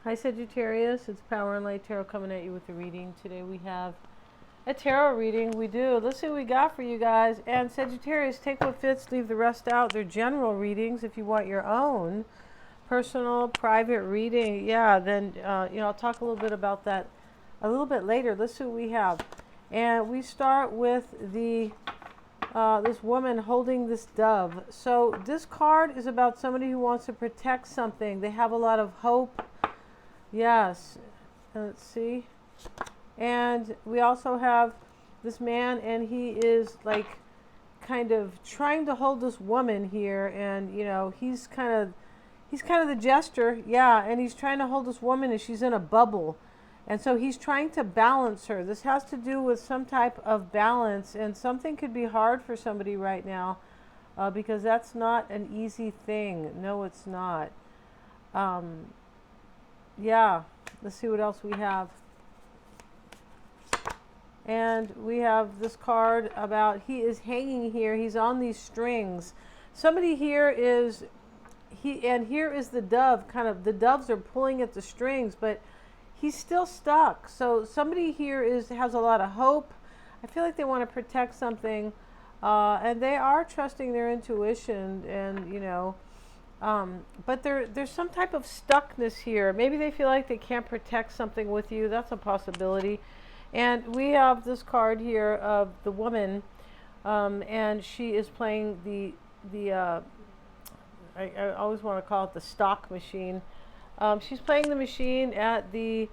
Hi Sagittarius, it's Power and Light Tarot coming at you with a reading. Today we have a tarot reading. We do. Let's see what we got for you guys. And Sagittarius, take what fits, leave the rest out. They're general readings. If you want your own personal, private reading, yeah, then I'll talk a little bit about that a little bit later. Let's see what we have. And we start with the this woman holding this dove. So this card is about somebody who wants to protect something. They have a lot of hope. Yes, let's see. And we also have this man, and he is like kind of trying to hold this woman here, and he's kind of the jester, yeah, and he's trying to hold this woman, and she's in a bubble, and so he's trying to balance her. This has to do with some type of balance, and something could be hard for somebody right now, because that's not an easy thing. No, it's not. Yeah, let's see what else we have. And we have this card about he is hanging here. He's on these strings. Somebody here is, and here is the dove. Kind of, the doves are pulling at the strings, but he's still stuck. So somebody here has a lot of hope. I feel like they want to protect something, and they are trusting their intuition, and but there's some type of stuckness here. Maybe they feel like they can't protect something with you. That's a possibility. And we have this card here of the woman, and she is playing I always want to call it the stock machine. She's playing the machine at the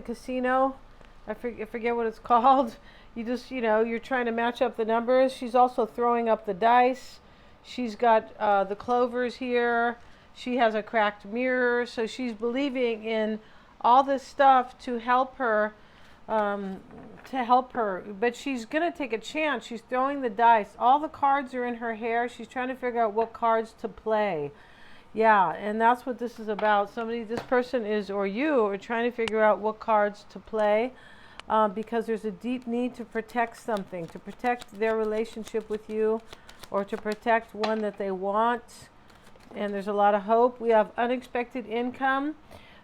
casino. I forget what it's called. You just, you're trying to match up the numbers. She's also throwing up the dice. She's got the clovers here. She has a cracked mirror. So she's believing in all this stuff to help her. But she's going to take a chance. She's throwing the dice. All the cards are in her hair. She's trying to figure out what cards to play. Yeah, and that's what this is about. This person is, or you, are trying to figure out what cards to play, because there's a deep need to protect something, to protect their relationship with you, or to protect one that they want. And there's a lot of hope. We have unexpected income.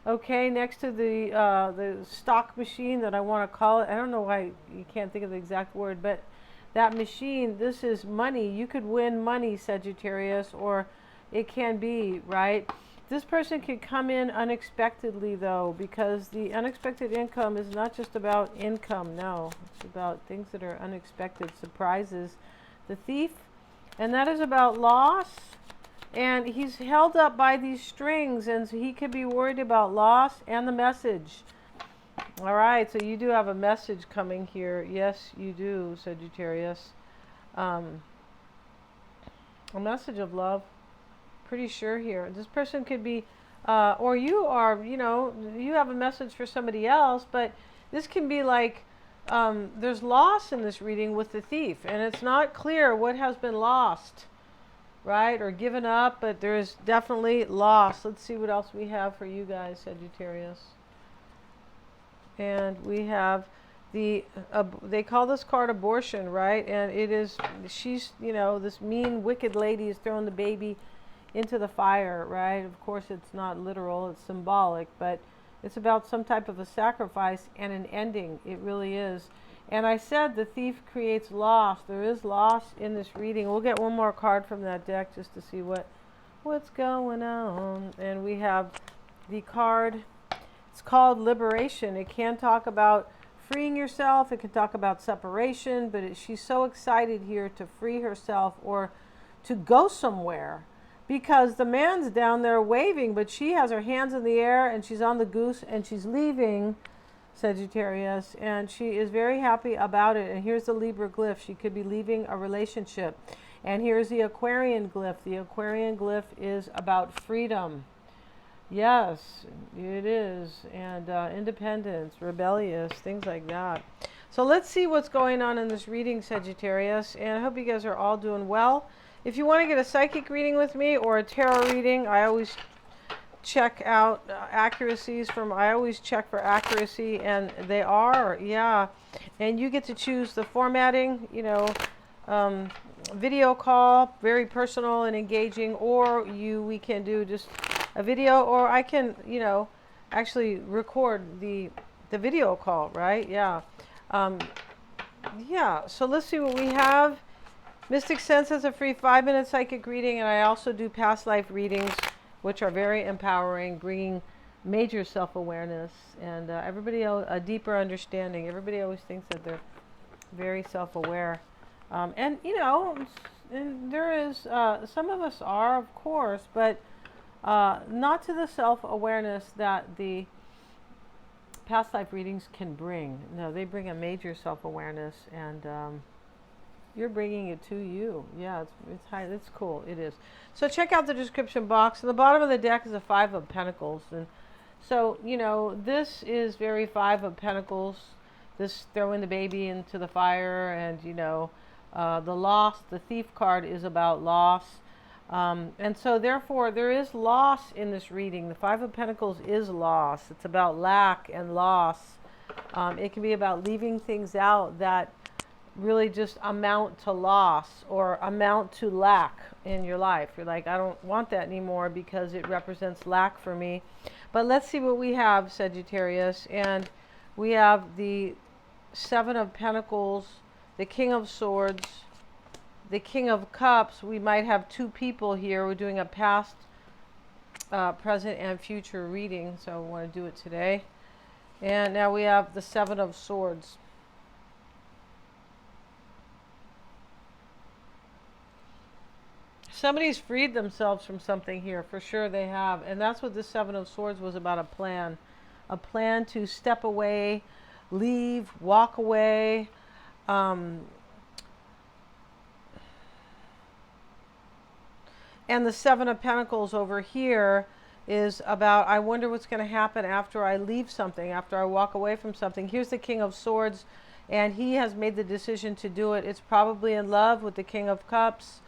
Okay, next to the stock machine that I want to call it. I don't know why you can't think of the exact word, but that machine, this is money. You could win money, Sagittarius, or it can be, right? This person could come in unexpectedly, though, because the unexpected income is not just about income. No, it's about things that are unexpected, surprises. The thief, and that is about loss. And he's held up by these strings, and so he could be worried about loss and the message. All right, so you do have a message coming here. Yes, you do, Sagittarius. A message of love. Pretty sure here. This person could be, or you are, you have a message for somebody else, but this can be like, there's loss in this reading with the thief, and it's not clear what has been lost, right, or given up, but there is definitely loss. Let's see what else we have for you guys, Sagittarius. And we have they call this card abortion, right? And it is, she's, this mean, wicked lady is throwing the baby into the fire, right? Of course, it's not literal, it's symbolic, but it's about some type of a sacrifice and an ending. It really is. And I said the thief creates loss. There is loss in this reading. We'll get one more card from that deck just to see what's going on. And we have the card. It's called Liberation. It can talk about freeing yourself. It can talk about separation. But she's so excited here to free herself or to go somewhere, because the man's down there waving, but she has her hands in the air and she's on the goose and she's leaving, Sagittarius, and she is very happy about it. And here's the Libra glyph. She could be leaving a relationship. And here's the Aquarian glyph. The Aquarian glyph is about freedom. Yes, it is. And independence, rebellious, things like that. So let's see what's going on in this reading, Sagittarius. And I hope you guys are all doing well. If you want to get a psychic reading with me or a tarot reading, I always check out accuracies I always check for accuracy, and they are, yeah. And you get to choose the formatting, video call, very personal and engaging, or we can do just a video, or I can, actually record the video call, right? Yeah. Um, yeah, so let's see what we have. Mystic Sense has a free 5-minute psychic reading, and I also do past life readings, which are very empowering, bringing major self-awareness and a deeper understanding. Everybody always thinks that they're very self-aware. And there is, some of us are, of course, but not to the self-awareness that the past life readings can bring. No, they bring a major self-awareness, and you're bringing it to you. Yeah, it's high. It's cool. It is. So check out the description box. At the bottom of the deck is a 5 of Pentacles, and so this is very 5 of Pentacles. This throwing the baby into the fire, and the loss. The Thief card is about loss. And so therefore there is loss in this reading. The 5 of Pentacles is loss. It's about lack and loss. It can be about leaving things out that really just amount to loss or amount to lack in your life. You're like, I don't want that anymore because it represents lack for me. But let's see what we have, Sagittarius. And we have the 7 of Pentacles, the King of Swords, the King of Cups. We might have 2 people here. We're doing a past, present, and future reading, so I want to do it today. And now we have the 7 of Swords. Somebody's freed themselves from something here, for sure they have. And that's what the 7 of Swords was about, a plan. A plan to step away, leave, walk away. And the 7 of Pentacles over here is about, I wonder what's going to happen after I leave something, after I walk away from something. Here's the King of Swords, and he has made the decision to do it. It's probably in love with the King of Cups,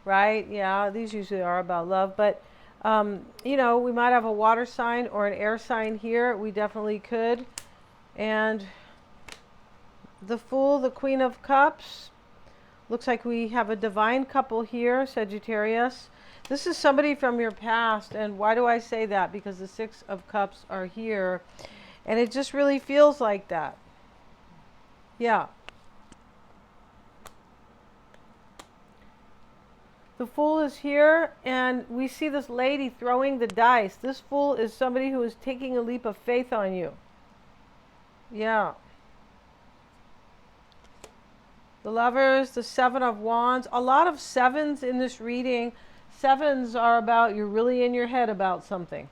right? Yeah, these usually are about love. But, we might have a water sign or an air sign here. We definitely could. And the Fool, the Queen of Cups. Looks like we have a divine couple here, Sagittarius. This is somebody from your past. And why do I say that? Because the 6 of Cups are here. And it just really feels like that. Yeah. The Fool is here, and we see this lady throwing the dice. This Fool is somebody who is taking a leap of faith on you. Yeah. The Lovers, the 7 of Wands. A lot of 7s in this reading. 7s are about, you're really in your head about something.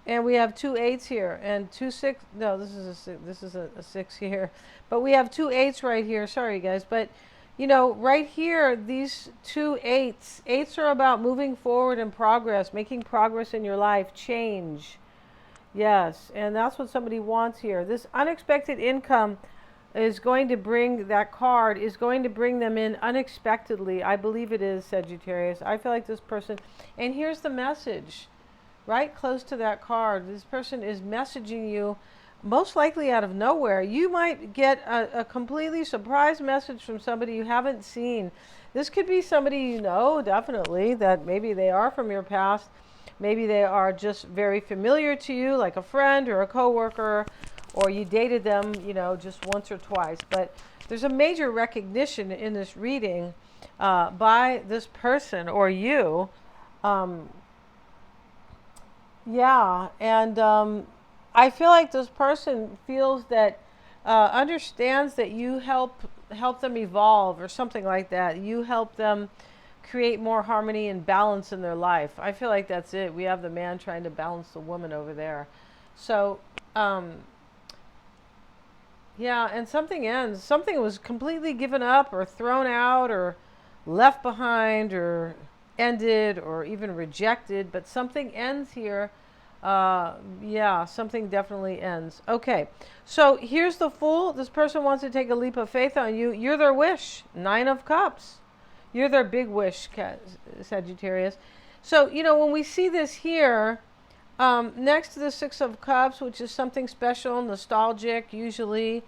And we have 2 8s here and 2 6. No, this is a 6. This is a 6 here. But we have 2 8s right here. Sorry, guys. But, right here, these 2 8s. 8s are about moving forward in progress, making progress in your life, change. Yes, and that's what somebody wants here. This unexpected income is going to bring, that card is going to bring them in unexpectedly. I believe it is, Sagittarius. I feel like this person, and here's the message. Right close to that card, this person is messaging you, most likely out of nowhere. You might get a completely surprise message from somebody you haven't seen. This could be somebody you know, definitely, that maybe they are from your past. Maybe they are just very familiar to you, like a friend or a coworker, or you dated them, just once or twice. But there's a major recognition in this reading by this person or you. Yeah, and I feel like this person feels that, understands that you help them evolve or something like that. You help them create more harmony and balance in their life. I feel like that's it. We have the man trying to balance the woman over there. So, yeah, and something ends. Something was completely given up or thrown out or left behind or ended or even rejected, but something ends here. Yeah, something definitely ends. Okay, so here's the Fool. This person wants to take a leap of faith on you. You're their wish. 9 of Cups. You're their big wish, Sagittarius. So, when we see this here, next to the 6 of Cups, which is something special, nostalgic usually,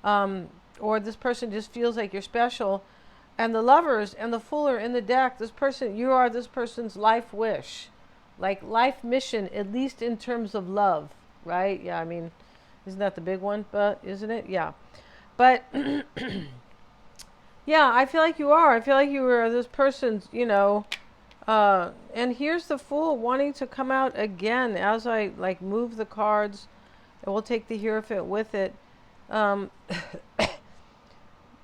or this person just feels like you're special, And the Lovers and the Fool are in the deck. This person, you are this person's life wish, like life mission, at least in terms of love, right? Yeah, I mean, isn't that the big one? But isn't it? Yeah. But yeah, I feel like you are. I feel like you are this person's, and here's the Fool wanting to come out again as I like move the cards, and we'll take the Hierophant with it.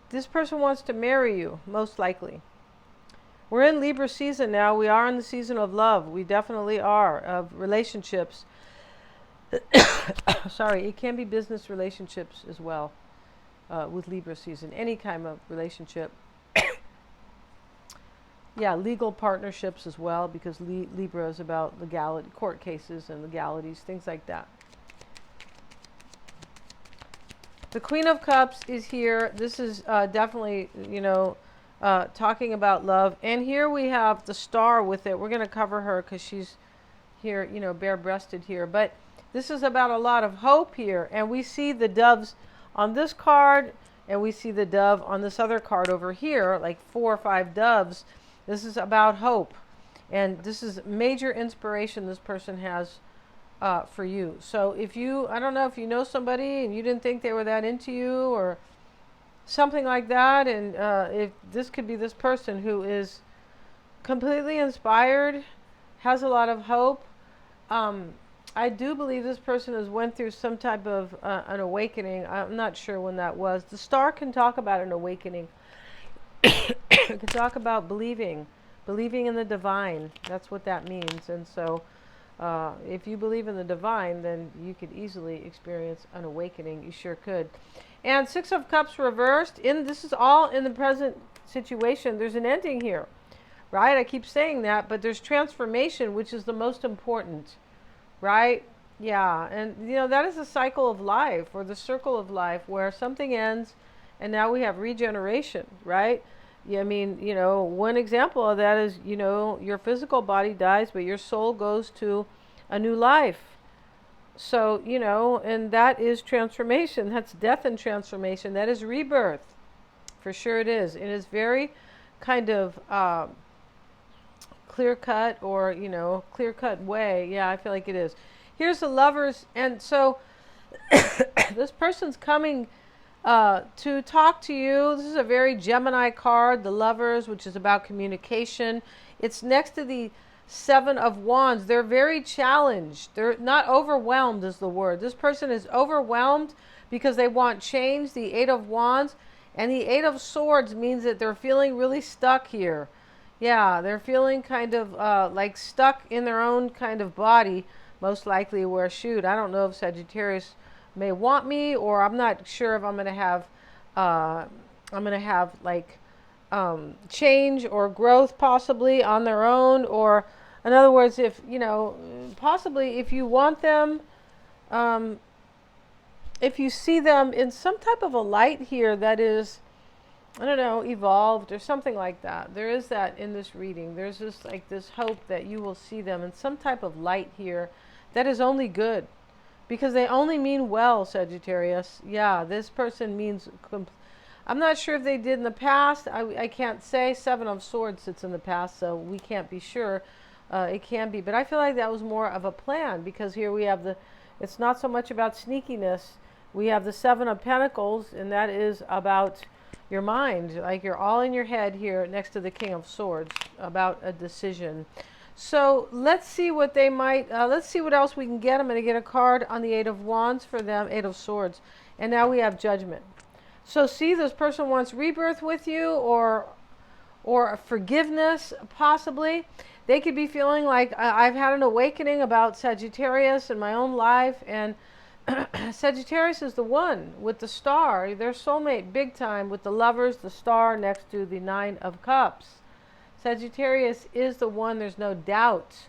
This person wants to marry you, most likely. We're in Libra season now. We are in the season of love. We definitely are, of relationships. Sorry, it can be business relationships as well with Libra season. Any kind of relationship. Yeah, legal partnerships as well, because Libra is about legality, court cases and legalities, things like that. The Queen of Cups is here. This is definitely, talking about love. And here we have the Star with it. We're going to cover her because she's here, bare-breasted here. But this is about a lot of hope here. And we see the doves on this card, and we see the dove on this other card over here, like 4 or 5 doves. This is about hope. And this is major inspiration this person has for you. So I don't know if you know somebody and you didn't think they were that into you or something like that, and if this could be this person who is completely inspired, has a lot of hope. I do believe this person has went through some type of an awakening. I'm not sure when that was. The Star can talk about an awakening. It can talk about believing in the divine. That's what that means. And so if you believe in the divine, then you could easily experience an awakening. You sure could. And 6 of Cups reversed. This is all in the present situation. There's an ending here, right? I keep saying that, but there's transformation, which is the most important, right? Yeah, and that is the cycle of life, or the circle of life, where something ends, and now we have regeneration, right? Yeah, I mean, one example of that is, your physical body dies, but your soul goes to a new life. So, and that is transformation. That's death and transformation. That is rebirth. For sure it is. It is very kind of clear-cut, or, clear-cut way. Yeah, I feel like it is. Here's the Lovers. And so this person's coming to talk to you. This is a very Gemini card, the Lovers, which is about communication. It's next to the 7 of Wands. They're very challenged. They're not overwhelmed is the word. This person is overwhelmed because they want change, the 8 of Wands. And the 8 of Swords means that they're feeling really stuck here. Yeah, they're feeling kind of like stuck in their own kind of body, most likely, where, shoot, I don't know if Sagittarius may want me, or I'm not sure if I'm going to have like change or growth possibly on their own, or in other words, if possibly if you want them, if you see them in some type of a light here that is, I don't know, evolved or something like that. There is that in this reading. There's just like this hope that you will see them in some type of light here that is only good. Because they only mean well, Sagittarius. Yeah, this person means... I'm not sure if they did in the past. I can't say. 7 of Swords sits in the past, so we can't be sure. It can be. But I feel like that was more of a plan, because here we have it's not so much about sneakiness. We have the 7 of Pentacles, and that is about your mind. Like you're all in your head here next to the King of Swords about a decision. So let's see what they might, let's see what else we can get. I'm going to get a card on the 8 of Wands for them, 8 of Swords. And now we have Judgment. So see, this person wants rebirth with you, or forgiveness, possibly. They could be feeling like, I've had an awakening about Sagittarius in my own life. And Sagittarius is the one with the Star, their soulmate big time, with the Lovers, the Star next to the 9 of Cups. Sagittarius is the one, there's no doubt.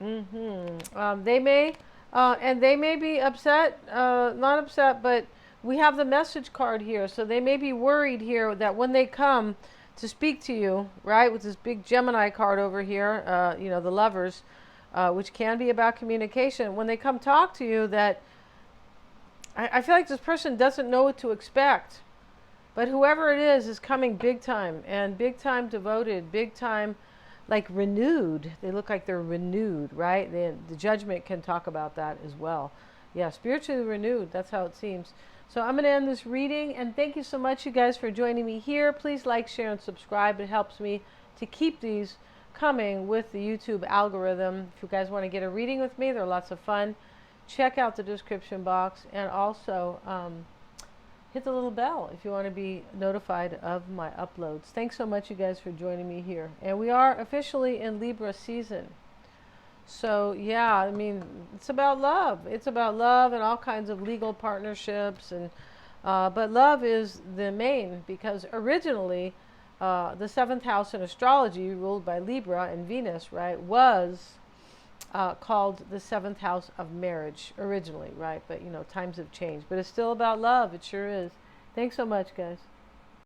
They may be upset, not upset, but we have the message card here. So they may be worried here that when they come to speak to you, right, with this big Gemini card over here, the Lovers, which can be about communication. When they come talk to you, that I feel like this person doesn't know what to expect. But whoever it is coming big time, and big time devoted, big time like renewed. They look like they're renewed, right? The judgment can talk about that as well. Yeah, spiritually renewed. That's how it seems. So I'm going to end this reading, and thank you so much, you guys, for joining me here. Please like, share, and subscribe. It helps me to keep these coming with the YouTube algorithm. If you guys want to get a reading with me, they're lots of fun. Check out the description box, and also hit the little bell if you want to be notified of my uploads. Thanks so much, you guys, for joining me here. And we are officially in Libra season. So yeah, I mean, it's about love. It's about love and all kinds of legal partnerships, and but love is the main, because originally the seventh house in astrology, ruled by Libra and Venus, right, was called the seventh house of marriage originally, right? But you know, times have changed. But it's still about love. It sure is. Thanks so much, guys.